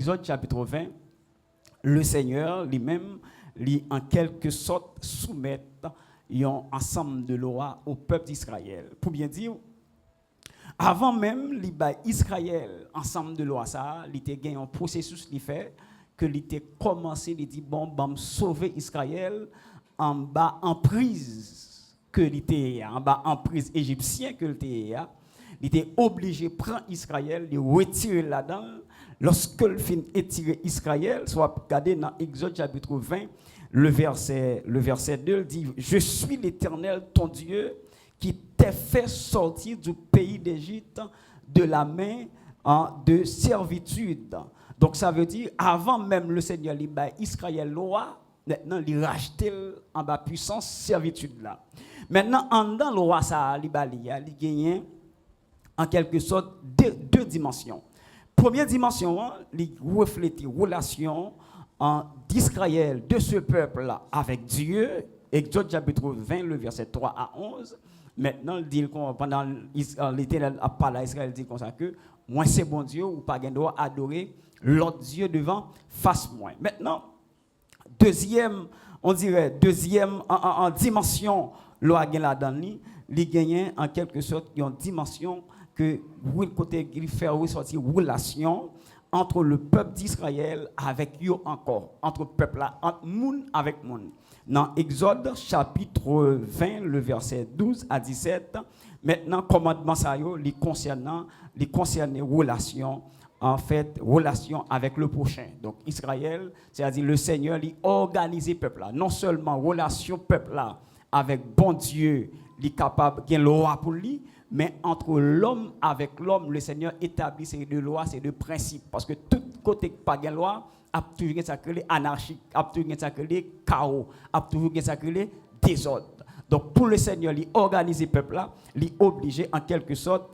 Exode chapitre 20, le Seigneur lui-même, lui en quelque sorte soumettre un ensemble de lois au peuple d'Israël. Pour bien dire, avant même l'Israël, ensemble de lois ça, il était gagné un processus qui fait que il était commencé, il dit bon, sauver Israël en bas en prise que il était en bas en prise égyptien que il était obligé de prendre Israël, de retirer là-dedans. Lorsque le fin étirer Israël, soit regardé dans Exode chapitre 20, le verset 2 dit je suis l'Éternel ton Dieu qui t'a fait sortir du pays d'Égypte de la main de servitude. Donc ça veut dire, avant même le Seigneur Israël loi, maintenant il racheté en bas puissance servitude là. Maintenant en dans loi ça il gagne en quelque sorte deux dimensions. Première dimension, il reflète la relation d'Israël, de ce peuple là avec Dieu. Exode chapitre 20 le verset 3 à 11. Maintenant, il dit pendant l'Éternel a parlé à Israël, il dit comme ça que moi c'est bon Dieu ou pas doit adorer l'autre Dieu devant face moi. Maintenant, deuxième en dimension loi gagne là-dedans, il gagne en quelque sorte une dimension que le côté il fait ressortir relation entre le peuple d'Israël avec eux encore, entre peuple là, entre moun avec moun. Dans Exode chapitre 20, le verset 12 à 17, maintenant, commandement ça les concernant relation, en fait, relation avec le prochain. Donc, Israël, c'est-à-dire le Seigneur, il organise le peuple là. Non seulement relation peuple là avec bon Dieu, il est capable de loi pour lui, mais entre l'homme avec l'homme, le Seigneur établit ces deux lois, ces deux principes. Parce que tout côté pas de loi, a toujours été anarchique, a toujours été chaos, a toujours été désordre. Donc pour le Seigneur, il organise le peuple là, il est obligé en quelque sorte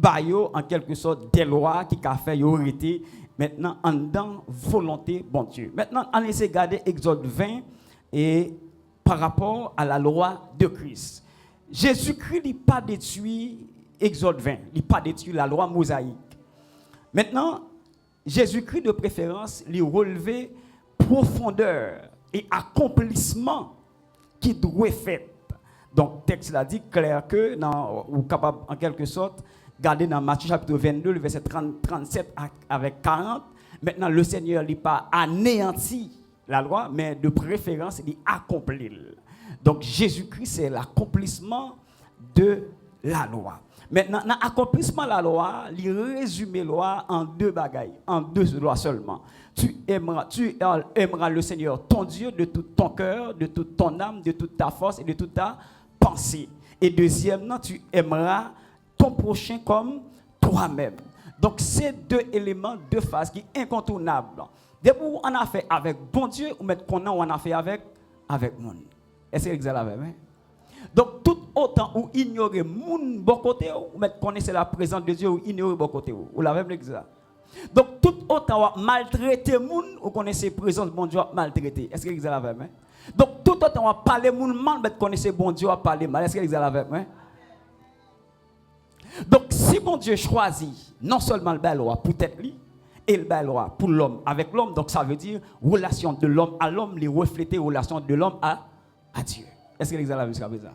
en quelque sorte des lois qui a fait arrêter maintenant en dans volonté bon Dieu. Maintenant on essaie de regarder Exode 20 et par rapport à la loi de Christ. Jésus-Christ n'a pas détruit Exode 20, il n'a pas détruit la loi mosaïque. Maintenant, Jésus-Christ de préférence, lui relever profondeur et accomplissement qui doit être fait. Donc, le texte l'a dit clair que, ou capable en quelque sorte, garder dans Matthieu chapitre 22, le verset 37 avec 40. Maintenant, le Seigneur n'a pas anéanti la loi, mais de préférence, il accomplit. Donc, Jésus-Christ, c'est l'accomplissement de la loi. Maintenant, dans l'accomplissement de la loi, il résume la loi en deux bagailles, en deux lois seulement. Tu aimeras le Seigneur, ton Dieu, de tout ton cœur, de toute ton âme, de toute ta force et de toute ta pensée. Et deuxièmement, tu aimeras ton prochain comme toi-même. Donc, c'est deux éléments, deux phases qui sont incontournables. Depuis où on a fait avec bon Dieu, ou mettre qu'on a fait avec monde. Est-ce que vous avez vu? Donc, tout autant où ignorer moun bon côté ou mettre connaître la présence de Dieu ou ignorer bon côté ou la même exemple. Donc, tout autant maltraiter moun ou connaissez présence bon Dieu maltraiter. Est-ce que vous avez vu? Donc, tout autant parler moun mal mettre connaissez bon Dieu parler mal. Est-ce que vous avez vu? Donc, si bon Dieu choisit non seulement le bel loi pour tête lui et le bel loi pour l'homme avec l'homme, donc ça veut dire relation de l'homme à l'homme, les refléter relation de l'homme à Dieu. Est-ce que vous avez vu jusqu'à présent?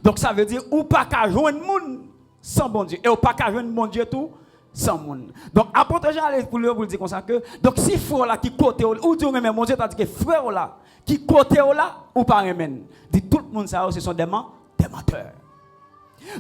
Donc ça veut dire ou pas qu'à joindre monde sans bon Dieu et ou pas qu'à joindre bon Dieu tout sans monde. Donc apôtre Jean allait pour le dire comme ça que donc si frère là qui côté ou Dieu même mon Dieu tandis que frère là qui côté là ou pas même dit tout le monde ça ce sont des menteurs.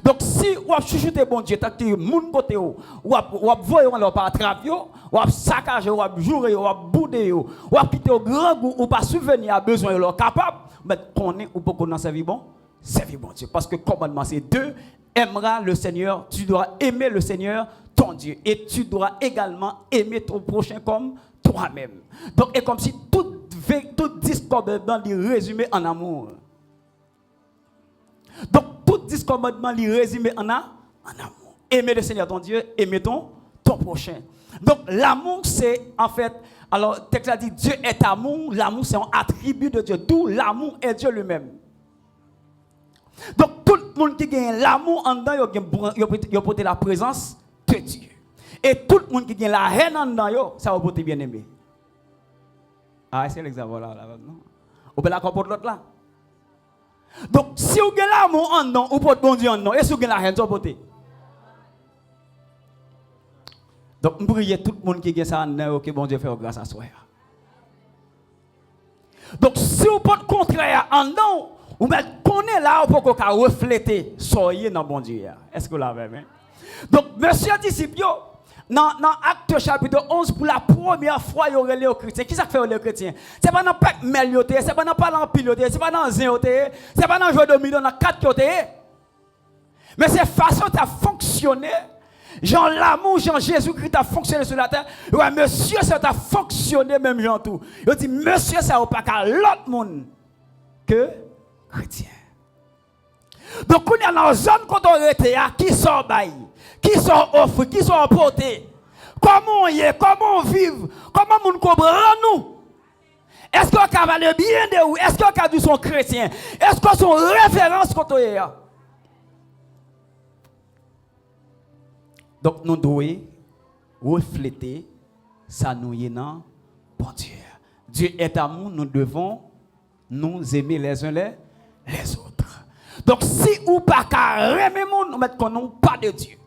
Donc si ou chuchoter bon Dieu tant que moun côté ou voyer on leur par travio ou saccager ou jouer ou bouder ou quitter au grand goût ou pas subvenir à besoin leur capable mais connaît ou pas connaître servir bon Dieu parce que commandement c'est deux aimeras le Seigneur, tu dois aimer le Seigneur ton Dieu et tu dois également aimer ton prochain comme toi-même. Donc et comme si tout discours dedans est résumé en amour. Donc tout discommandement est résumé en amour. Aimer le Seigneur ton Dieu, aimer ton prochain. Donc l'amour c'est en fait, alors le texte a dit Dieu est amour, l'amour c'est un attribut de Dieu, d'où l'amour est Dieu lui-même. Donc tout le monde qui gagne l'amour en dedans, il a porté la présence de Dieu. Et tout le monde qui a la haine en dedans, ça va porter bien aimé. Ah, c'est l'exemple là, non? Ou bien la comporte l'autre là. Donc, si vous avez l'amour en dedans, ou porte bon Dieu en dedans, et si vous avez la haine, ça va porter. Donc, nous prions tout le monde qui a ça en dedans, que bon Dieu fait grâce à soi. Donc, si vous porte contraire en dedans, vous mettez qu'on est là pour qu'on refléter, soyez dans bon Dieu. Est-ce que vous l'avez vu? Donc, monsieur disciple, dans Acte chapitre 11, pour la première fois, il y aurait les chrétiens. Qui ça fait les chrétiens? Ce n'est pas dans le Melioté, ce n'est pas dans le Piloté, ce n'est pas dans le Zéoté, ce n'est pas dans le jeu de million, dans 4 côtés. Mais c'est façon de fonctionner. Jean l'amour, Jean Jésus-Christ a fonctionné sur la terre. Ouais, monsieur, ça a fonctionné même Jean tout. Il dit, monsieur, ça n'a pas qu'à l'autre monde que chrétien. Donc, on est dans une zone quand on était qui sont bail, qui sont offrés, qui sont apportés. Comment on y est, comment on vit, comment on comprend nous. Est-ce qu'on a valé bien de où? Est-ce qu'on a dit son chrétien? Est-ce qu'on a son référence quand on est là? Donc, nous devons refléter ça nous y est dans bon Dieu. Dieu est amour, nous devons nous aimer les uns les autres. Donc, si ou pas carrément, nous mettons qu'on n'a pas de Dieu.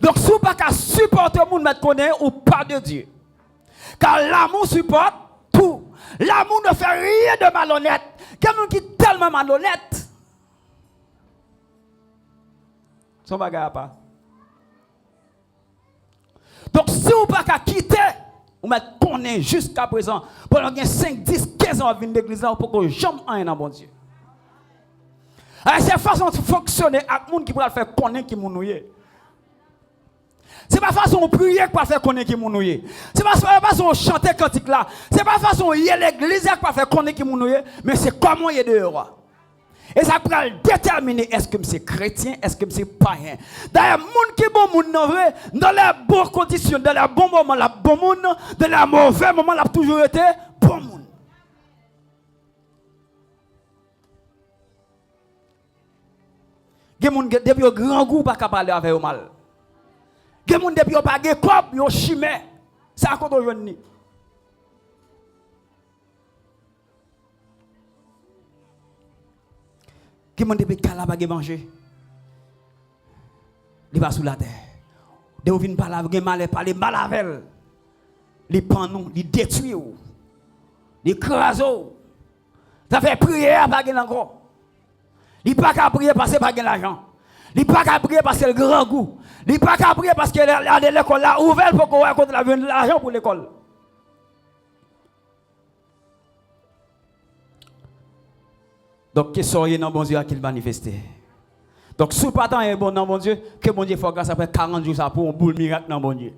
Donc, si ou pas qu'à supporter le monde, mettons qu'on est ou pas de Dieu. Car l'amour supporte tout. L'amour ne fait rien de malhonnête. Quelqu'un qui est tellement malhonnête. Son bagage pas. Donc, si vous pas qu'à quitter, vous mettez qu'on est jusqu'à présent, pendant 5, 10, 15 ans à venir l'église, pour que jamais rien dans bon Dieu. C'est façon de fonctionner avec les gens qui pourraient faire connaître qui mounouye. C'est pas façon de prier pour faire connaître qui mounouye. C'est pas façon de chanter cantique là. C'est pas façon de y aller à l'église pour faire connaître qui mounouye, mais c'est comment y est dehors. Et ça peut déterminer est-ce que c'est chrétien, est-ce que c'est païen. D'ailleurs, les gens qui sont bon vrai, dans les bonnes conditions, dans les bons moments, la bon monde, dans les mauvais moments, la toujours été bon monde. Il y a des gens depuis au grand goût pas parler avec eux mal. Il y a des gens depuis au pas de cop, ils ont chimé. C'est à cause de jeunes. Qui m'a dit que la bague manger. Il va sous la terre. De vient parler avec mal, parler mal avec elle. Les panneaux, les détruire, les craser. Ça fait prière pas gain encore. Il pas qu'à prier parce que pas gain l'argent. Il pas qu'à prier parce que le grand goût. Il pas qu'à prier parce que l'école là ouverte pour qu'on raconte l'argent pour l'école. Donc, que soyez dans bon Dieu à qu'il manifeste. Donc, si vous pas tant bon dans bon Dieu, que bon Dieu faut grâce après 40 jours ça pour un boule miracle dans bon Dieu.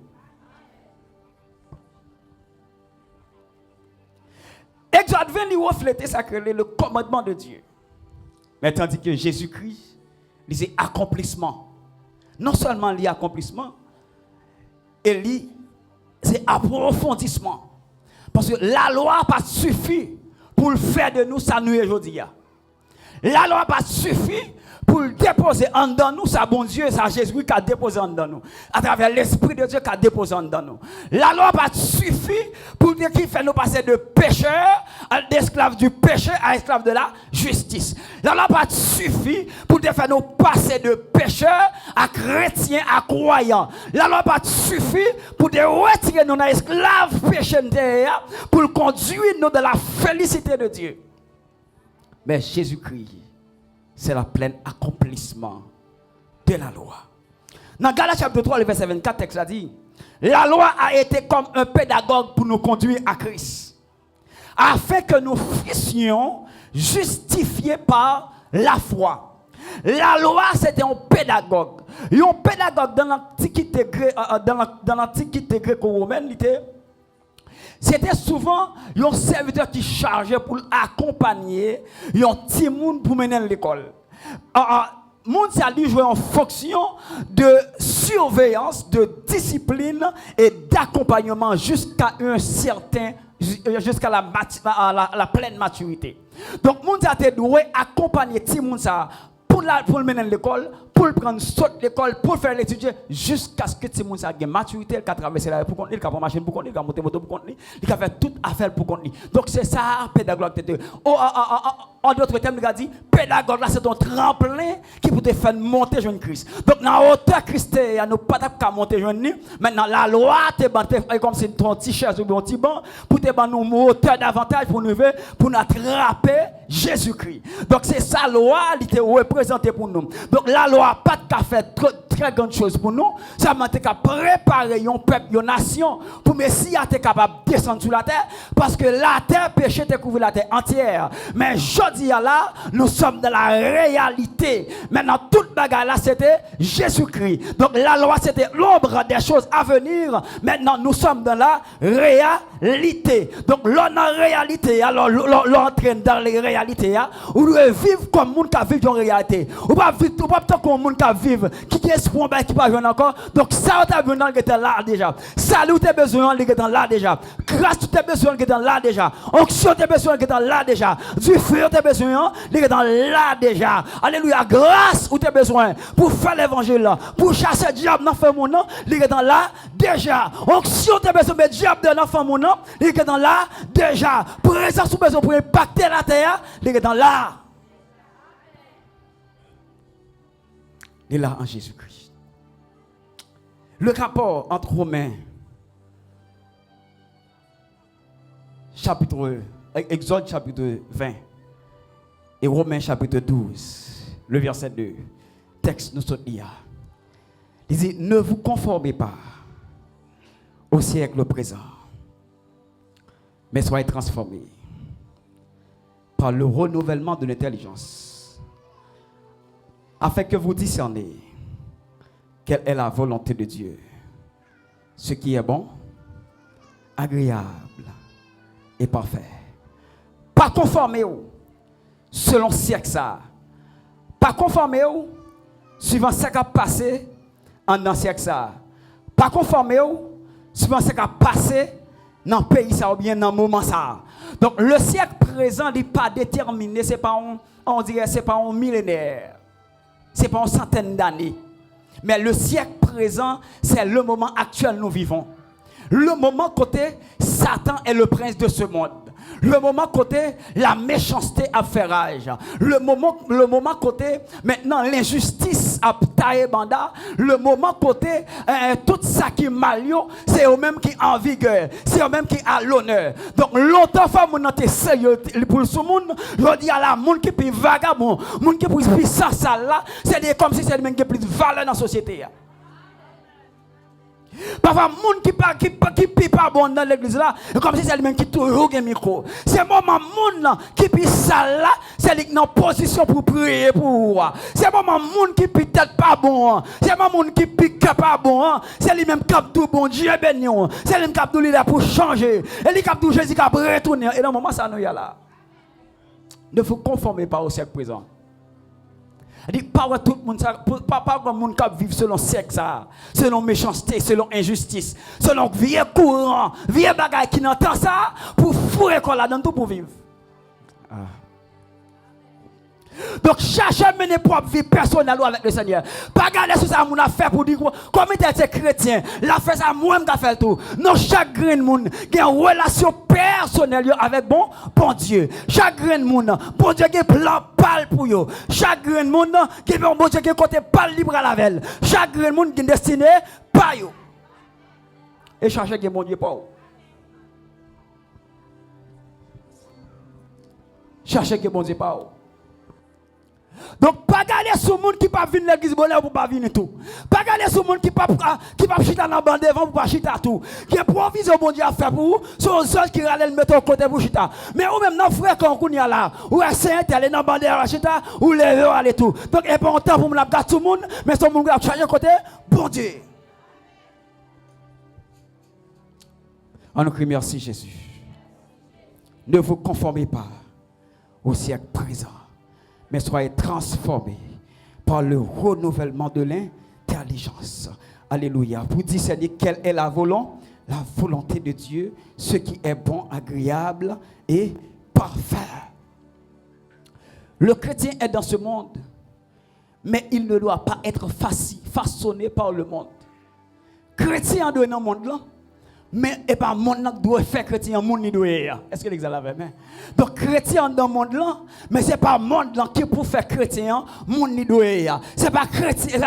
Exode 20 lui reflète sacré le commandement de Dieu. Mais tandis que Jésus-Christ, c'est accomplissement. Non seulement l'accomplissement, et c'est approfondissement. Parce que la loi n'a pas suffi pour le faire de nous ça nous aujourd'hui. La loi n'a pas suffi pour le déposer en dedans nous, ça bon Dieu, ça Jésus qui a déposé en dedans nous. À travers l'Esprit de Dieu qui a déposé en dedans nous. La loi n'a pas suffi pour dire qu'il fait nous passer de pécheurs, d'esclaves du péché à esclaves de la justice. La loi n'a pas suffi pour faire nous passer de pécheurs à chrétiens, à croyants. La loi n'a pas suffi pour retirer nos esclaves pécheurs pour conduire nous dans la félicité de Dieu. Mais Jésus-Christ, c'est le plein accomplissement de la loi. Dans Galates chapitre 3, le verset 24, texte a dit, la loi a été comme un pédagogue pour nous conduire à Christ, afin que nous fussions justifiés par la foi. La loi, c'était un pédagogue. Un pédagogue dans l'Antiquité gréco-romaine, c'était souvent un serviteur qui chargeait pour accompagner un petit monde pour mener l'école. Monde ça lui jouait en fonction de surveillance, de discipline et d'accompagnement jusqu'à la pleine maturité. Donc monde ça était doué accompagner petit monde ça pour le mener l'école pour prendre saute l'école, pour faire l'étudier, jusqu'à ce que tout le monde ait maturité, il a traversé la rue pour contenir, il a prendre machine pour contenir, il a monté moto pour contenir, il a fait toute affaire pour contenir. Donc c'est ça, pédagogue. En d'autres termes, il a dit, pédagogue là, c'est ton tremplin qui peut te faire monter jeune Christ. Donc dans la hauteur Christ, il n'y a pas de monter jeune. Maintenant, la loi, te comme si ton petit chaise ou ton petit banc, pour te faire une hauteur davantage pour nous attraper Jésus-Christ. Donc c'est ça, la loi, qui était représentée pour nous. Donc la loi pas de faire très grande chose pour nous. Ça m'a préparé un peuple, une nation, pour Messie être capable de descendre sur la terre, parce que la terre, péché, te couvre la terre entière. Mais je dis là, nous sommes dans la réalité. Maintenant, toute bagarre là, c'était Jésus-Christ. Donc la loi, c'était l'ombre des choses à venir. Maintenant, nous sommes dans la réalité. Donc l'on a réalité, alors l'on entraîne dans les réalités. Ou nous vivre comme monde qui vit dans la réalité. Ou pas vivre comme monde qui vit, qui est espoir, qui pas jouer encore. Donc ça, tu as besoin de là déjà. Salut, tu as besoin de là déjà. Grâce, tu as besoin de là déjà. Onction, tu as besoin de là déjà. Du feu, tu as besoin de là déjà. Alléluia. Grâce, où tu as besoin pour faire l'évangile, pour chasser le diable dans le monde, il est dans là déjà. Onction, tu as besoin de diable dans le monde, il est dans là déjà. Présence, tu as besoin pour impacter la terre, il est dans là. Il est là en Jésus-Christ. Le rapport entre Romains, Exode chapitre 20 et Romains chapitre 12, le verset 2, texte nous saute là. Il dit, ne vous conformez pas au siècle présent, mais soyez transformés par le renouvellement de l'intelligence, afin que vous discerniez quelle est la volonté de Dieu, ce qui est bon, agréable et parfait. Pas conformé selon ce siècle ça. Pas conformé suivant ce qui a passé en un siècle ça. Pas conformé suivant ce qui a passé dans le pays ça ou bien dans le moment ça. Donc le siècle présent n'est pas déterminé, c'est pas on dirait c'est pas un millénaire. C'est pas une centaine d'années. Mais le siècle présent, c'est le moment actuel nous vivons. Le moment côté Satan est le prince de ce monde. Le moment côté la méchanceté a fait rage. Le moment côté maintenant l'injustice a taillé banda. Le moment côté tout ça qui est mal, c'est eux même qui en vigueur, c'est eux même qui a l'honneur. Donc longtemps faut mon être sérieux pour ce monde. Je dis à la monde qui est vagabond, monde qui est puissant ça là, c'est comme si c'est le même qui a plus de valeur dans la société. Parfois, les gens qui ne pas bon dans l'église là, comme si c'est lui-même qui toujours un micro. C'est moment moun qui est sale là, c'est lui qui est en position pour prier pour. C'est moment moun qui peut être pas bon. C'est moment moun qui pique pas bon. C'est lui-même qui a tout bon Dieu béni. C'est lui-même qui a tout là pour changer. Et lui qui a tout Jésus qui a retourner. Et dans le moment ça nous y a là. Ne vous conformez pas au siècle présent. Il dit pas tout le monde pas le monde qui vit selon sexe, selon méchanceté, selon injustice, selon vieux courant, vieux bagaille qui n'entend ça pour fourrer quoi là dans tout pour vivre. Donc cherchez à mener propre vie personnelle avec le Seigneur. Pas garder sur ça mon affaire pour dire comme il était chrétien, l'affaire ça moi même fait tout. Non chaque grain de monde qui a une relation personnelle avec bon Dieu. Chaque grain de monde, bon Dieu qui plan pal pour yo. Chaque grain de monde qui bon Dieu qui côté pal libre à la velle. Chaque grain de monde qui est destiné pas yo. Et cherchez que bon Dieu pas. Cherchez que bon Dieu pas. Donc, pas garder sur le monde qui pas venir l'église pour pas venir tout. Pas garder sur le monde qui pas chita dans la bande devant pour pas chita tout. Qui est provision bon Dieu à faire pour vous, sont les seuls qui râlent le mettre au côté pour chita. Mais ou même nos frères quand on y a là, ou essayer d'aller dans la bande à chita, ou les aller tout. Donc, il n'y a pas temps pour me la garder tout le monde, mais son monde va changer côté bon Dieu. On nous crie merci Jésus. Ne vous conformez pas au siècle présent, mais soyez transformés par le renouvellement de l'intelligence. Alléluia. Pour discerner quelle est la volonté de Dieu, ce qui est bon, agréable et parfait. Le chrétien est dans ce monde, mais il ne doit pas être façonné par le monde. Chrétien doit dans le monde là, mais et pas le monde qui doit faire chrétien, le monde doit. Est-ce que l'exemple est même? Donc chrétien dans le monde là, mais c'est pas le monde là qui pour faire chrétien, le monde doit. C'est pas chrétien,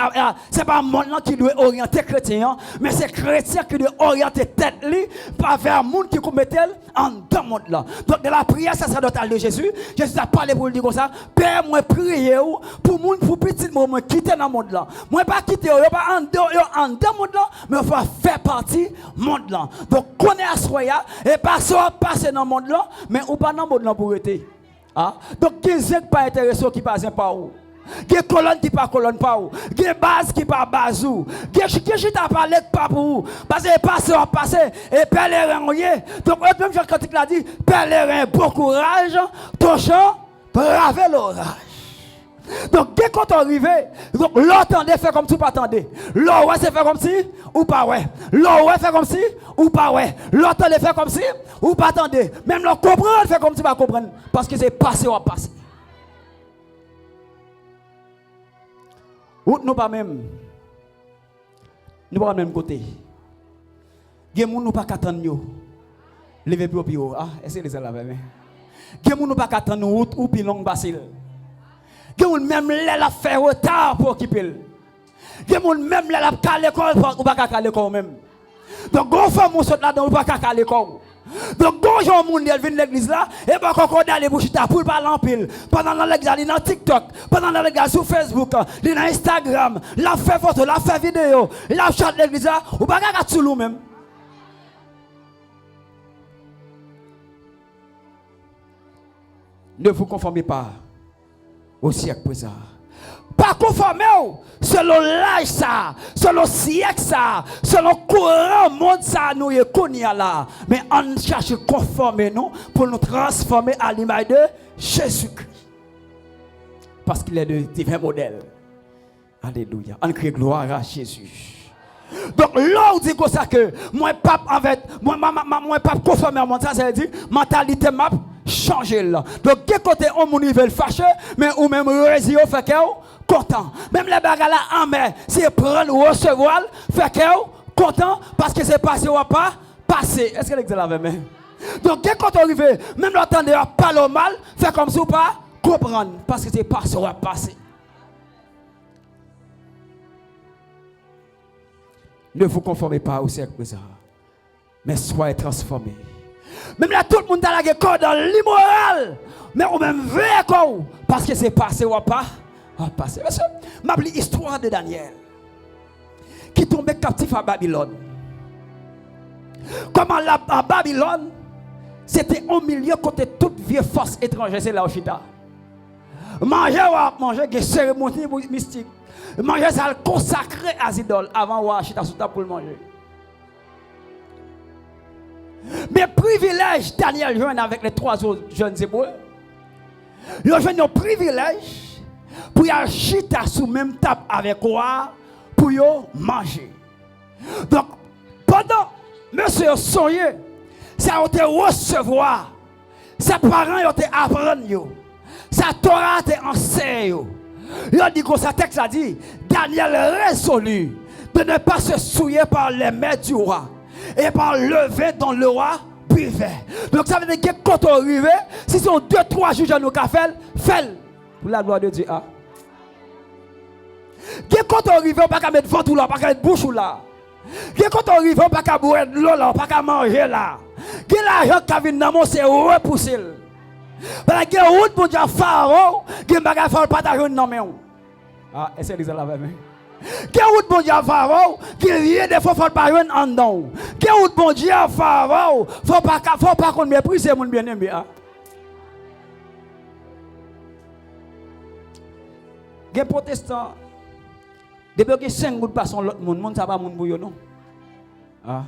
c'est pas le monde là qui doit orienter chrétien, mais c'est chrétien qui doit orienter tête li pas vers le monde qui commettait en dans le monde là. Donc de la prière sacerdotale de Jésus, Jésus a parlé pour lui dire comme ça, Père, moi prier pour monde pour petit moi quitter dans le monde là. Moi pas quitter yo pas en dans le monde là, mais faut faire partie monde là. Donc, connaît à soya et pas soit passer dans le monde là, mais ou pas dans le monde là pour être. Ah? Donc, qui n'est pas intéressé qui passe par où? Qui colonne qui pas colonne par où? Qui base qui pas base où? Qui t'a parlé pas pour où? Parce que passer et pèlerin. Donc, même Jean Cantique l'a dit, pèlerin, bon courage, ton chant, braver l'orage. Donc, dès qu'on arrive, l'entendez fait comme si ou pas attendez. L'oreille c'est fait comme si ou pas ouais. L'oreille fait comme si ou pas ouais. L'entendez fait comme si ou pas attendez. Même le comprendre fait comme si pas comprendre. Parce que c'est passé ou passé. Ou nous pas même. Nous pas même côté. Gen moun nous pas attendre yo. Lever plus haut. Ah, est-ce que les là même. Gen moun nous pas attendre route ou pi long facile. Gen même la fait retard pour occuper. Gen même la ka l'école ou pas ka l'école même. Donc gon femme mon saute là dedans ou pas ka l'école. Donc gon gens moun vient l'église là et pas encore d'aller pour chita pour parler en pile. Pendant l'église dans TikTok, pendant l'église sur Facebook, dans Instagram, la fait photo, la fait vidéo, la chat l'église là ou pas ka sous même. Ne vous conformez pas au siècle présent. Pas conformer selon l'âge ça, selon siècle ça, selon courant monde ça nous y connaît là, mais on cherche conformer nous pour nous transformer à l'image de Jésus-Christ. Parce qu'il est le divin modèle. Alléluia. On crie gloire à Jésus. Donc là on dit comme ça que moi pape en fait moi pape conformer à monde ça veut dire mentalité m'a changer là. Donc quel côté on moun veut fâcher mais ou même résio fait que content. Même les bagarres là en mer, c'est prendre ou recevoir fait que content parce que c'est passé ou pas passé. Est-ce que l'exemple avait même? Donc quel côté arrivé même l'entendre parler mal fait comme si ou pas comprendre parce que c'est passé ou passé. Ne vous conformez pas au siècle présent, mais soyez transformés. Même là, tout le monde a la guerre dans l'immoral, mais on même vrai parce que c'est passé ou pas passé. Monsieur, m'a dit l'histoire de Daniel qui tombait captif à Babylone. Comment à Babylone, c'était au milieu côté toute vieille force étrangère, c'est là au Chita. Manger des cérémonies mystiques. Manger ça consacré à Zidol avant de Chita pour le manger. Mais privilège Daniel joint avec les trois autres jeunes hébreux. Ils ont un privilège pour y chita sous même table avec quoi pour y manger. Donc pendant monsieur soyez ça a été recevoir ses parents ont été apprendre sa Torah a été enseignée. Il a dit que sa texte a dit Daniel résolu de ne pas se souiller par les mains du roi et par le vin dont le roi buvait. Donc ça veut dire que quand on arrive, si sont 2-3 juges à nos cafés, faites pour la gloire de Dieu. Ah. Quand on arrive, on ne peut pas mettre ventre là, on ne peut pas mettre bouche là. Quand on arrive, on ne peut pas boire de l'eau là, on ne peut pas manger là. Quand l'argent qui vient dans mon c'est repoussé. Parce que route pour dire pharaon, qui ne faut pas t'ajoute dans mes. Ah, est-ce que vous avez vu? Qui route bon Dieu pharaon, qui rien des fois faut pas joindre en dedans. Qui route bon Dieu pharaon, faut pas qu'on méprise mon bien-aimé. Les protestants, depuis que 5 gouttes passent l'autre monde, ça va mon bouillon non. Ah.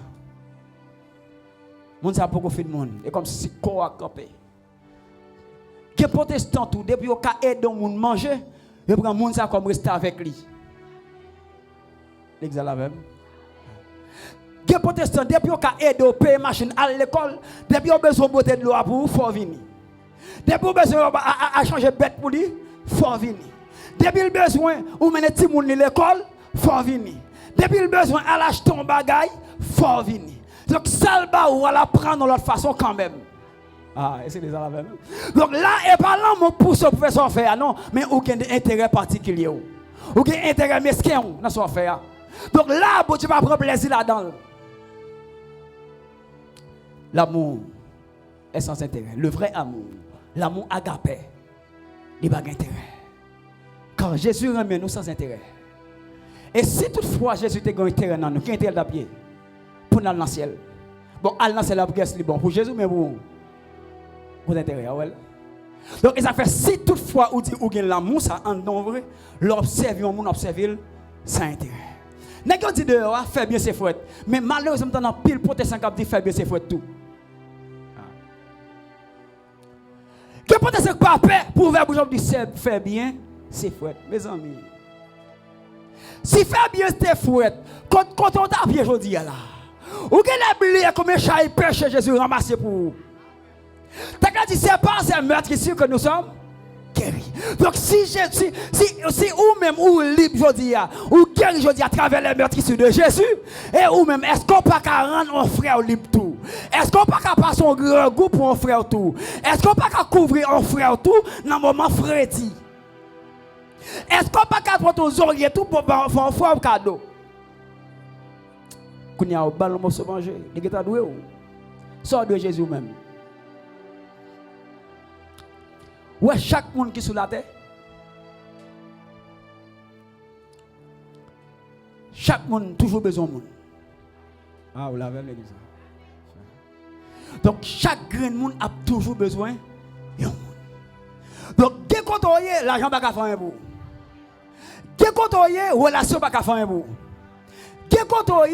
Monde ça beaucoup fait de monde, et comme si corps à camper. Les protestants tout depuis au cas aider monde manger, et prend monde ça comme rester avec lui. L'exemple même. Les protestants, depuis qu'on a aidé au payer machine à l'école, depuis qu'on a besoin de botter de l'eau pour il faut venir. Depuis qu'on a besoin de changer bête pour lui, il faut venir. Depuis le besoin, ou mener petit monde à l'école, faut venir. Depuis le besoin, à l'acheter ton bagage, faut venir. Donc, ça, ou à la prendre de l'autre façon quand même. Ah, et c'est déjà la même. Donc là, et pas là, mon pouce au professeur faire, non, mais aucun intérêt particulier. Aucun intérêt mesquin dans son affaire. Donc là, bon, tu vas prendre plaisir là-dedans. L'amour est sans intérêt. Le vrai amour, l'amour agapé, il n'a pas d'intérêt. Car Jésus remet nous sans intérêt. Et si toutefois Jésus te gagne intérêt dans nous, qui intérêt d'apied pour aller dans le ciel. Bon, aller dans le ciel, c'est bon pour Jésus, mais pour intérêt. Ouais. Donc, ça fait si toutefois ou dit ou gagne l'amour, ça en vrai, l'observer, on observe sans intérêt. N'est-ce qu'on dit dehors, fait bien ses fouettes. Mais malheureusement, dans pile protestant qui dit fait bien ses fouettes tout. Que protestant pas paix pour faire bouger dit fait bien ses fouettes. Mes amis. Si fait bien ses fouettes, quand on t'a bien aujourd'hui là. Ou que la Bible comme un chat pêche Jésus ramassé pour vous. T'as qu'à dire c'est pas ces meurtres ici que nous sommes guéris. Donc si ou même ou libre aujourd'hui ou guéri aujourd'hui à travers les meurtres ici de Jésus et ou même est-ce qu'on pas qu'à rendre un frère libre tout? Est-ce qu'on pas qu'à passer un grand goût pour un frère tout? Est-ce qu'on pas qu'à couvrir un frère tout dans le moment fréti? Est-ce qu'on pas qu'à prendre ton oreiller tout pour faire un frère cadeau? Quand il y a un ballon pour se manger, il est doué ou? Sors de Jésus même. Ouais, chaque monde qui est sur la terre, chaque monde toujours besoin de monde. Ah, vous l'avez l'église. Donc, chaque grain de monde a toujours besoin de monde. Donc, dès qu'on a l'argent pas qu'à faire un bout. Dès qu'on a relation pas qu'à faire un bout. Dès qu'on a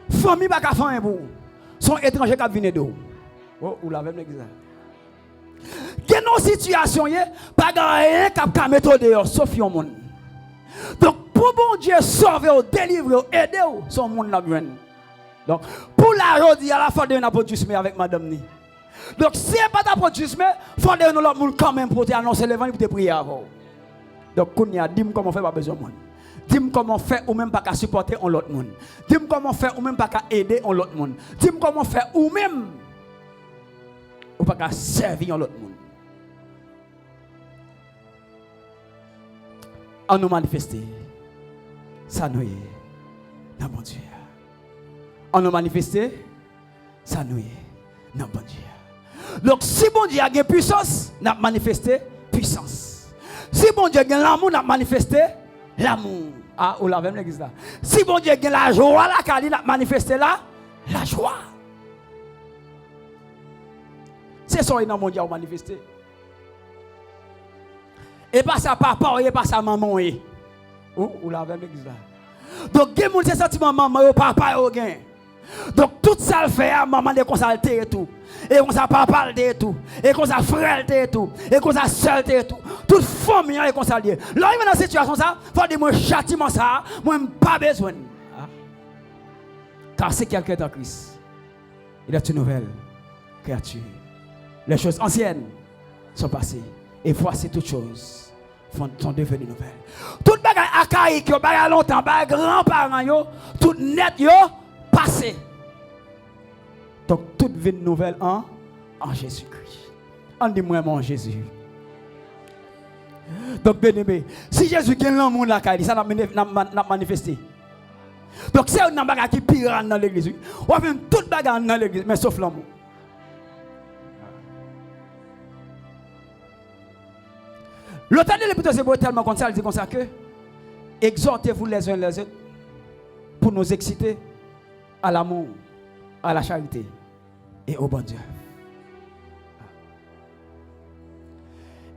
famille pas qu'à faire un bout. Son étranger qui viennent d'où? Oh, vous l'avez l'église. Il y a une situation, pas rien qui mettre dehors, sauf un monde. Donc, pour bon Dieu sauver, délivrer, aider, son monde là besoin. Donc, pour la rodie, à la fin de notre avec madame ni. Donc, si ce n'est pas ta production, il faut que nous monde quand même pour annoncer l'évangile et pour te prier avant. Donc, dis-moi comment faire pas besoin de monde. Dis-moi comment faire ou même pas qu'à supporter l'autre monde. Dis-moi comment faire ou même pas qu'à aider l'autre monde. Dis-moi comment faire ou même ou pas qu'à servir l'autre monde. En nous manifester, ça nous est dans bon Dieu. En nous manifester, ça nous est dans bon Dieu. Donc si bon Dieu a une puissance, n'a manifesté puissance. Si bon Dieu a l'amour, n'a manifesté l'amour. Ah, ou la même l'église là. Si bon Dieu a la joie, la n'a manifesté la joie. C'est ça que mon Dieu a manifesté. Et pas sa papa, et pas sa maman. Ou la même l'église là. Donc, il y a des sentiments maman et papa. Donc, tout ça le fait, maman de consulter et tout. Et qu'on ça papa et tout. Et qu'on ça frère et tout. Et qu'on ça soeur et tout. Toute famille est consultée. Là, il est dans cette situation, ça, il faut dire, moi, châtiment ça, moi, pas besoin. Car c'est quelqu'un dans Christ. Il est une nouvelle créature. Les choses anciennes sont passées. Et voici toutes choses sont devenues nouvelles. Tout bagage archaïque, bagage longtemps, bagage grands-parents, tout net, passé. Donc, toute vie nouvelle en Jésus-Christ. En dit-moi en Jésus. Donc, bien aimé, si Jésus gagne l'amour là, ça n'a manifesté. Donc, c'est un bagage qui pire dans l'église. On va faire toute bagage dans l'église, mais sauf l'amour. L'autre année, l'Épître c'est tellement comme ça, il dit comme ça que exhortez-vous les uns les autres pour nous exciter à l'amour, à la charité et au bon Dieu.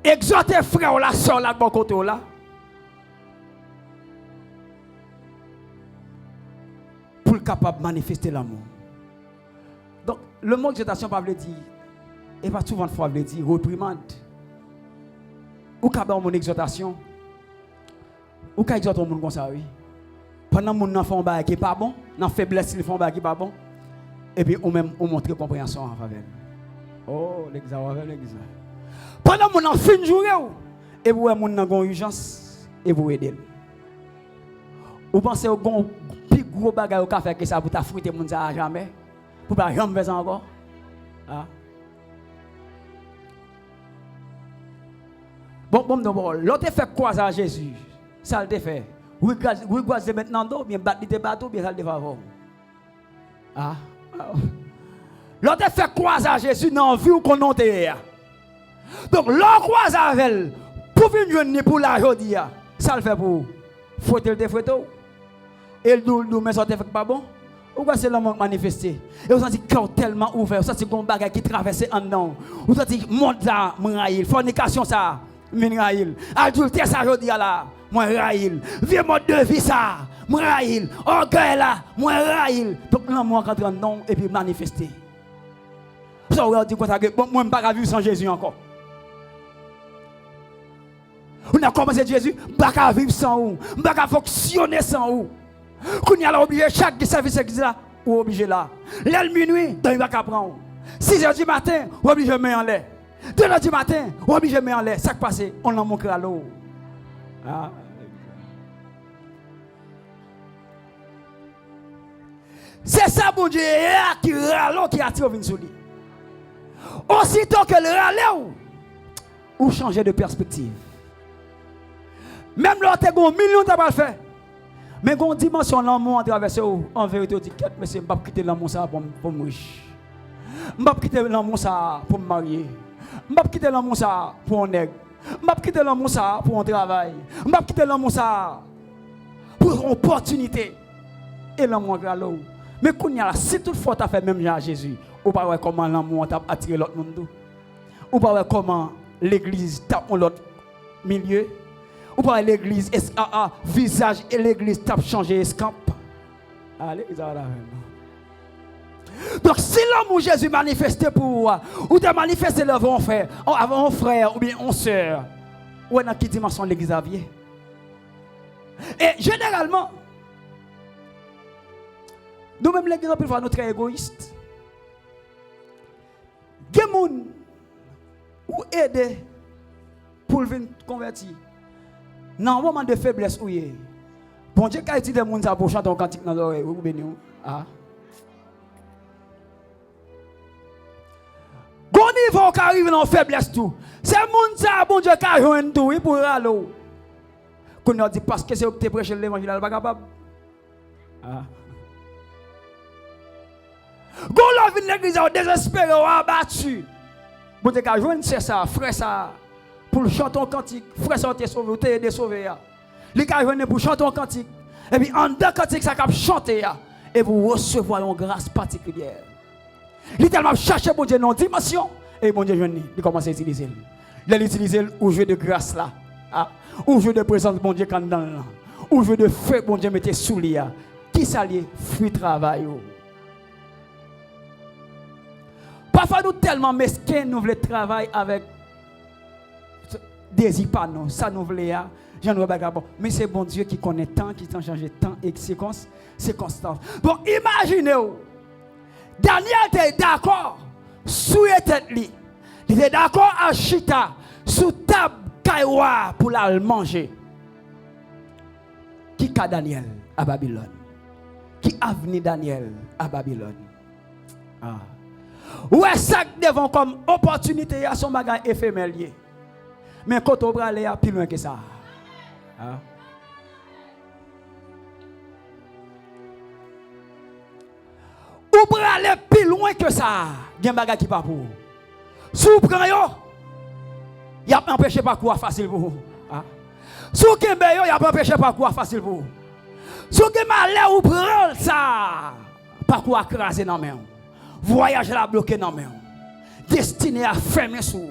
Exhortez frère la soeur là, bon côté là. Pour le capable de manifester l'amour. Donc, le mot exhortation, pas veut dire, et pas souvent de fois veut dire reprimande. Ou qu'à mon exhortation, ou qu'à exhorter mon comme ça, oui. Pendant mon enfant fait un qui n'est pas bon, dans faiblesse, il fait un qui n'est pas bon, et puis ou même on montre compréhension en faveur. Oh, l'examen, l'examen. Pendant mon enfant fin journée, et vous avez mon urgence, et vous aider. Vous pensez au plus gros bagage au café que ça pour t'affronter mon ça jamais pour pas jamais faire ça encore. Ah. Bon, l'autre fait quoi ça Jésus? Ça le fait. Oui, c'est maintenant d'eau, bien battre des bateaux, bien ça le fait avant. Ah. L'autre fait quoi ça Jésus dans vie ou qu'on enterre. Donc l'autre quoi ça avec pour venir joindre pour la jodi ça le fait pour faut-il des photos et nous mais ça fait pas bon. Pourquoi c'est l'homme manifesté? Et vous sentez cœur tellement ouvert, vous sentez qu'on bagage qui traverse en dedans. Vous sentez monde là, m'raïl, fornication ça, m'raïl. Adultère ça jodi là, m'raïl. Vieux mode de vie ça, m'raïl. Orgueil là, m'raïl. Donc l'homme rentre en dedans et puis manifesté. Ça on dit quoi ça bon moi pas vivre sans Jésus encore. On a commencé Jésus, pas vivre sans vous, pas fonctionner sans vous. Quand il y a obligé chaque service qui là, ou obligé là. L'aile minuit, donc il va prendre. 6h du matin, ou obligé de mettre en l'air. 2h du matin, ou obligé de mettre en l'air. Ça qui passe, on en manque à l'eau. Ah. C'est ça, bon Dieu, qui râle, qui attire sur lui. Aussitôt que le râle, ou changer de perspective. Même l'autre, il y a un million de pas faire. Mais quand on dimension l'amour à travers en vérité, on dit que je ne vais pas quitter l'amour pour me riche. Je ne vais pas quitter l'amour pour me marier. Je ne vais pas quitter l'amour pour un nègre. Je ne vais pas quitter l'amour pour un travail. Je ne vais pas quitter l'amour pour une opportunité. Et l'amour est là. Mais quand il y a si toutefois tu as fait même à Jésus, ou pas comment l'amour t'a attiré l'autre monde. Ou pas comment l'église tape l'autre milieu. Ou pas l'église, visage et l'église tape changer escampe. Allez, ça là. Donc si l'homme ou Jésus manifesté pour ou de manifester avant un frère ou bien une soeur, ou dans quelle dimension l'église a vie. Et généralement, nous-mêmes l'église, nous sommes très égoïstes. Des gens ou aider pour venir convertir. Dans un moment de faiblesse, oui. Bon Dieu, quand il dit des gens pour chanter un cantique dans l'oreille, vous bénissez. Ah. Bon niveau qui arrive dans la faiblesse, tout. C'est un monde bon Dieu, qui a joué tout, il pourra aller. Quand on dit parce que c'est que tu prêches l'évangile, il n'est pas capable. Ah. Quand on vient l'église, on désespéré, on abattu. Bon Dieu, qui a joué, c'est ça, frère, ça. Pour chanter un cantique, frère ça t'es sauvé, t'es aidé sauvé. Les gars viennent pour chanter un cantique. Et puis en deux cantiques ça cap chanter et vous recevoir une grâce particulière. Littéralement chercher bon Dieu dans dimension et bon Dieu vient il commence à utiliser. Il l'utiliser au jeu de grâce là, au jeu de présence bon Dieu quand dans là, au jeu de feu bon Dieu mettez sous lui. Qui s'allie fruit travail. Parfois nous tellement mesquins nous voulons travailler avec désir pas non, ça nous voulait j'en vois pas bon, mais c'est bon Dieu qui connaît tant, qui t'en change temps et circonstances. Bon, imaginez-vous, Daniel était d'accord sous tête lui. Il était d'accord à chita sous table kaiwa pour la manger. Qui a Daniel à Babylone? Qui a venu Daniel à Babylone? Ah. Ouais, ça devant comme opportunité à son bagage éphémère. Mais quand on va aller plus loin que ça. Hein? Ou va aller plus loin que ça. Il y a un bagage qui pas pour vous. Si vous prenez, il y a empêché pas quoi facile pour vous. Hein? Si vous prenez, il y a empêché pas quoi facile pour vous. Si vous prenez, ou prenez ça. Pas quoi craser dans main. Voyage la bloqué dans main. Destiné à fermer sous.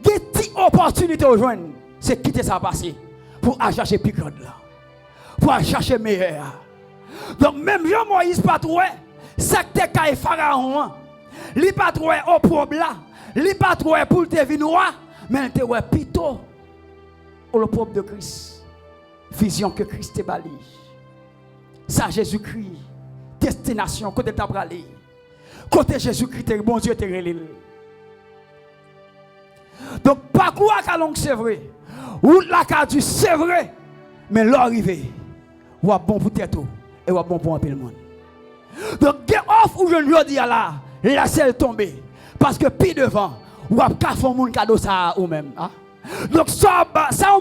Des opportunités au joindre, c'est quitter ça passé pour aller chercher plus grande là, pour aller chercher meilleur. Donc même Jean Moïse pas trouvé, ça que t'es pharaon, li pas trouvé au problème, li pas trouvé pour te vinoir, mais te ouais plutôt au propre de Christ, vision que Christ te bali. Ça Jésus-Christ, destination côté t'a bralé, côté Jésus-Christ bon Dieu te relève. Donc, parcours à Kalong, c'est vrai. Route la Cadu, c'est vrai. Mais l'arrivée, ou bon pour tête et ou bon pour un peu le monde. Donc, get off ou je ne dis là, la selle tombée. Parce que puis devant, ou à faire mon cadeau ça ou même. Hein? Donc, ça,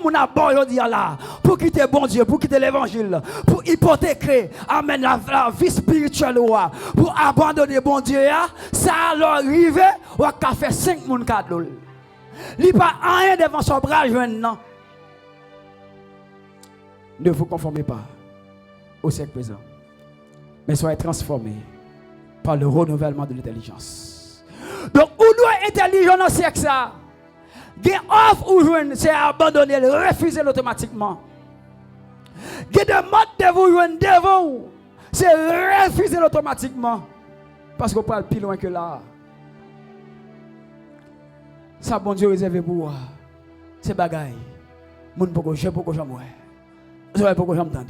on a bon, je dis là, pour quitter bon Dieu, pour quitter l'évangile, pour hypothéquer, amen, la vie spirituelle, pour abandonner bon Dieu, ça l'arrivée, ou à faire 5 mon cadeau. Il n'y a pas rien devant son bras, non. Ne vous conformez pas au siècle présent, mais soyez transformés par le renouvellement de l'intelligence. Donc, où doit être intelligent dans ce siècle ça? Get off ou joindre, c'est abandonner, refuser automatiquement. Get de mode de vous joindre devant, c'est refuser automatiquement. Parce qu'on parle plus loin que là. Ça, bon Dieu réservé pour moi. C'est bagaille. Mon poko, je poko jamais. Je vais poko jamais entendre.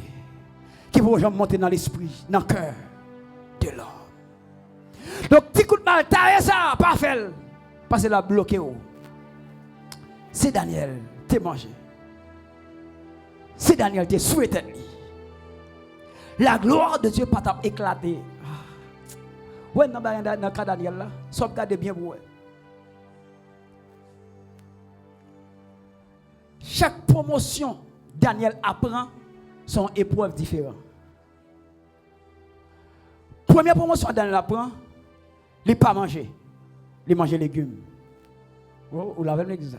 Qui poko jamais monter dans l'esprit, dans le cœur de l'homme. Donc, petit coup de mal, t'as ça, pas fait. Parce que là, bloqué. C'est Daniel, t'es mangé. C'est Daniel, t'es souhaité. La gloire de Dieu pas éclaté. Ouais, dans le cas de Daniel là, sauvegardez bien pour vous. Chaque promotion, Daniel apprend son épreuve différente. Première promotion, Daniel apprend, il n'a pas mangé. Il mange légumes. Vous l'avez vu ça?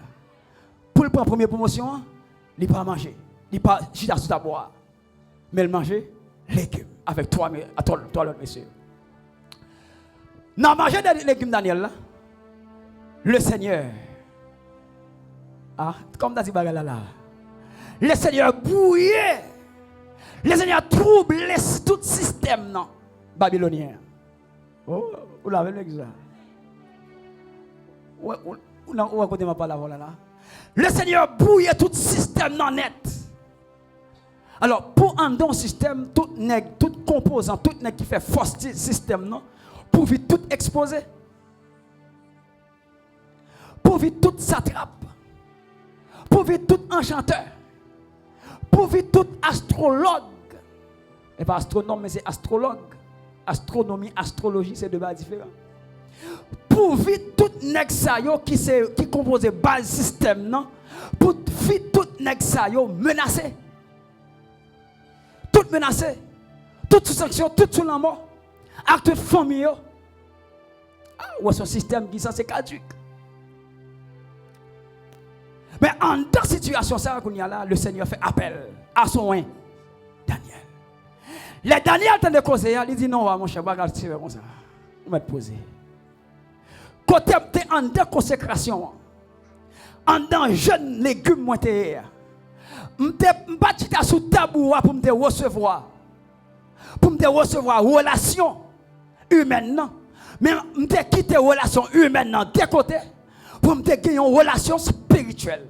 Pour le prendre première promotion, il n'a pas mangé. Il n'a pas chita sous ta boire. Mais il mangeait légumes avec trois autres messieurs. Dans manger des légumes, Daniel, là, le Seigneur, comme dans ce là, le Seigneur bouillait, le Seigneur troublait tout le système non, babylonien. Oh, vous l'avez vu ça? Où côté ma parole là? Le Seigneur bouillait tout le système non net. Alors, pour un don système, tout composant, tout qui fait force système non, pour vite tout exposer, pour vite tout s'attrape, pour vite tout enchanteur, pour vite tout astrologue, et pas astronome, mais c'est astrologue. Astronomie, astrologie, c'est deux bases différents. Pour vite tout nexayo qui compose base système, non, pour vite tout nexayo menacé, tout menacé, toute sanction, toute sous la mort. Avec toute famille, ou son système qui ça c'est caduque. Mais en dans situation ça qu'on y a là, le Seigneur fait appel à son oin, Daniel. Les Daniel tente de causer, il dit non, mon cher, bagarre tirer comme ça. On va te poser. Côté en dans consécration, en dans jeune légumes moi t'es, m'pas tita sous tabou pour me recevoir. Pour me recevoir relation humaine non, mais m'te quitter relation humaine non de côté pour me gagner une relation spirituelle.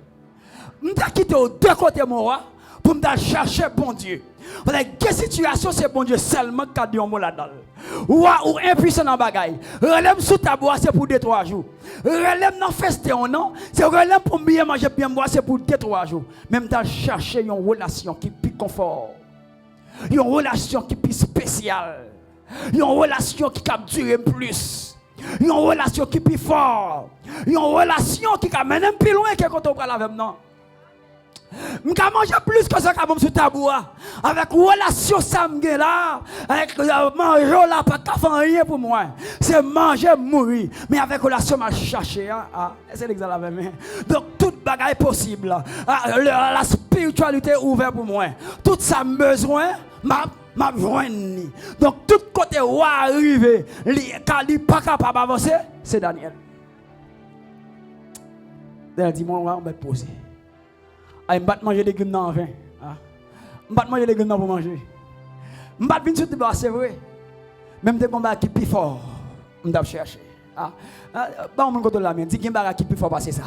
M'te quitter aux deux côtés moi pour me chercher bon Dieu. Voilà quelle situation c'est bon Dieu seulement qui a dit un mot là-dedans. Ou impuissant dans bagaille. Relève sous ta bois c'est pour 2-3 jours. Relève dans festin non, c'est relève pour bien manger bien boire c'est pour 2-3 jours. Même t'as cherché une relation qui plus confort. Une relation qui plus spéciale. Une relation qui a duré plus. Une relation qui est plus fort. Une relation qui amène un peu loin que quand on parle avec non. Je mange plus que ça comme sur tabou. Avec relation samedi là, avec manger là, pas de rien pour moi. C'est manger, mourir. Mais avec relation, je chercher. C'est l'exemple avec moi. Donc, toute bagaille possible. La spiritualité est ouverte pour moi. Tout ça besoin, m'a joindre. Donc, tout côté où arriver, quand il n'est pas capable d'avancer, c'est Daniel. Daniel dit, moi, on va te poser. Je ne vais pas manger des légumes dans le vin. Je ne vais pas manger des légumes pour manger. Je ne vais pas venir sur le bas, c'est vrai. Même des combats qui sont plus forts, je vais chercher. Bon, on la main. Dis qu'il y a un qui est plus fort passer ça.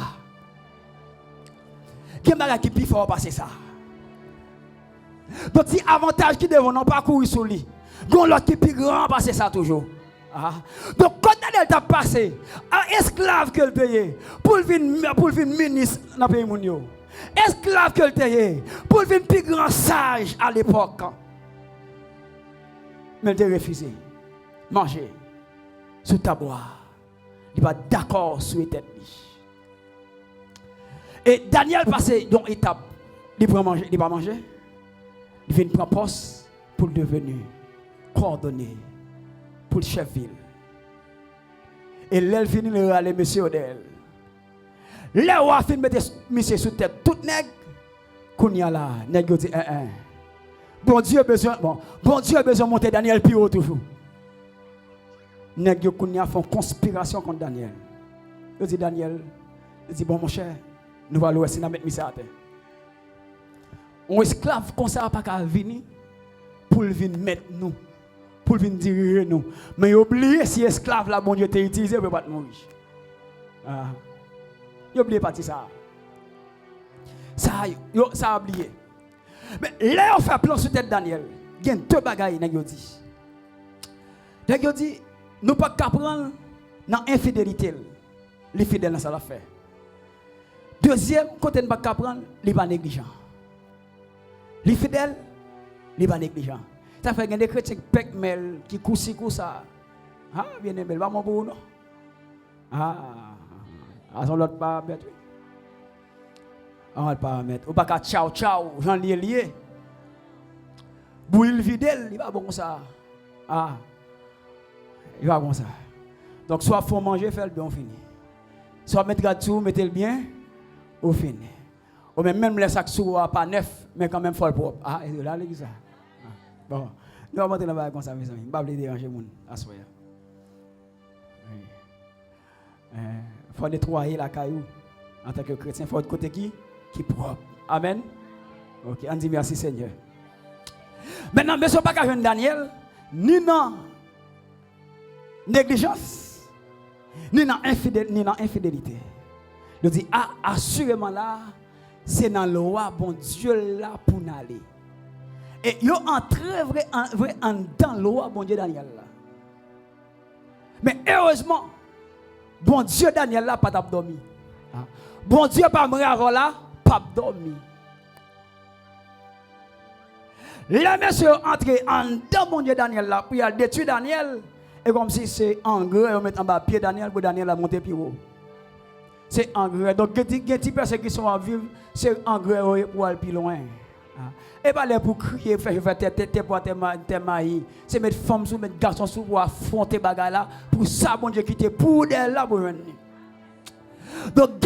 Qui est un qui est plus fort passer ça. Donc, si avantage qui devant non pas courir sur lui. Gon l'autre qui est plus grand passer ça toujours. Ah. Donc, quand Daniel t'a passé, un esclave que le payé, pour venir ministre dans le pays mondial. Esclave que le payé, pour venir plus grand sage à l'époque. Mais il a refusé. Manger. Sous ta boire. Il n'est pas d'accord sur les têtes. Et Daniel passé donc étape. Il ne manger, il pas manger. Il vient prendre poste pour devenir coordonné pour le chef ville. Et là, il finit de râler monsieur Odel. Là, il a fini de mettre monsieur sous tête tout nègre. Qu'on y a là, nègre dit Bon Dieu a besoin de monter Daniel plus haut toujours. Nègre qu'on y a fait une conspiration contre Daniel. Il dit Daniel, il dit bon mon cher, nous allons essayer de mettre monsieur à terre. Un esclave comme ça pas qu'à venir pour venir mettre nous, pour venir diriger nous. Mais oubliez si esclave là bon Dieu t'a utilisé pour pas mourir. Ah. Oubliez pas ça. Ça a oublié. Mais là on fait plan sur tête Daniel. Il y a deux bagailles nèg yo dit. Nèg yo dit nous pas qu'apprendre dans infidélité. Les fidèles dans ça l'a fait. Deuxième côté nous pas qu'apprendre les pas négligents. Les fidèles, les pas négligents. Ça fait des chrétiens qui coussi ça. Ah, bien aimé, pas mon pour non. Ah, son l'autre pas mettre. On va pas mettre. Ou pas qu'à ciao, Jean lié. Bouille fidèle, il va bon ça. Ah, il va bon ça. Donc, soit faut manger, faire le bien, on finit. Soit mettre gâteau, mettez le bien, on finit. Ou même les sacs sous pas neuf, mais quand même faut le propre. Ah, et là, l'église ça. Bon, nous allons monter là-bas comme ça, mes amis. Je ne vais pas déranger les gens à soi. Il faut nettoyer la caillou. En tant que chrétien, il faut être côté qui est propre. Amen. Ok, on dit merci Seigneur. Maintenant, mais ce n'est pas qu'à Daniel, ni dans négligence, ni dans infidélité. Il dit, ah, assurément là, c'est dans le roi, bon Dieu là pour nous aller. Et il entré vrai dans le roi, bon Dieu Daniel là. Mais heureusement, bon Dieu Daniel là, pas dormi. Bon Dieu pas mourir là, pas dormi. Là, monsieur entré en dedans, bon Dieu Daniel là, puis il a détruit Daniel. Et comme si c'est engrais, on met en bas pied Daniel pour Daniel à monter plus haut. C'est engrais. Donc, il y a des personnes qui sont à vivre, c'est engrais pour aller plus loin. Et pas là pour crier, faire tête pour tes maïs. C'est mettre femmes sous, mettre garçons sous pour affronter bagarre là. Pour ça, bon Dieu, quitter pour d'elle là pour venir. Donc,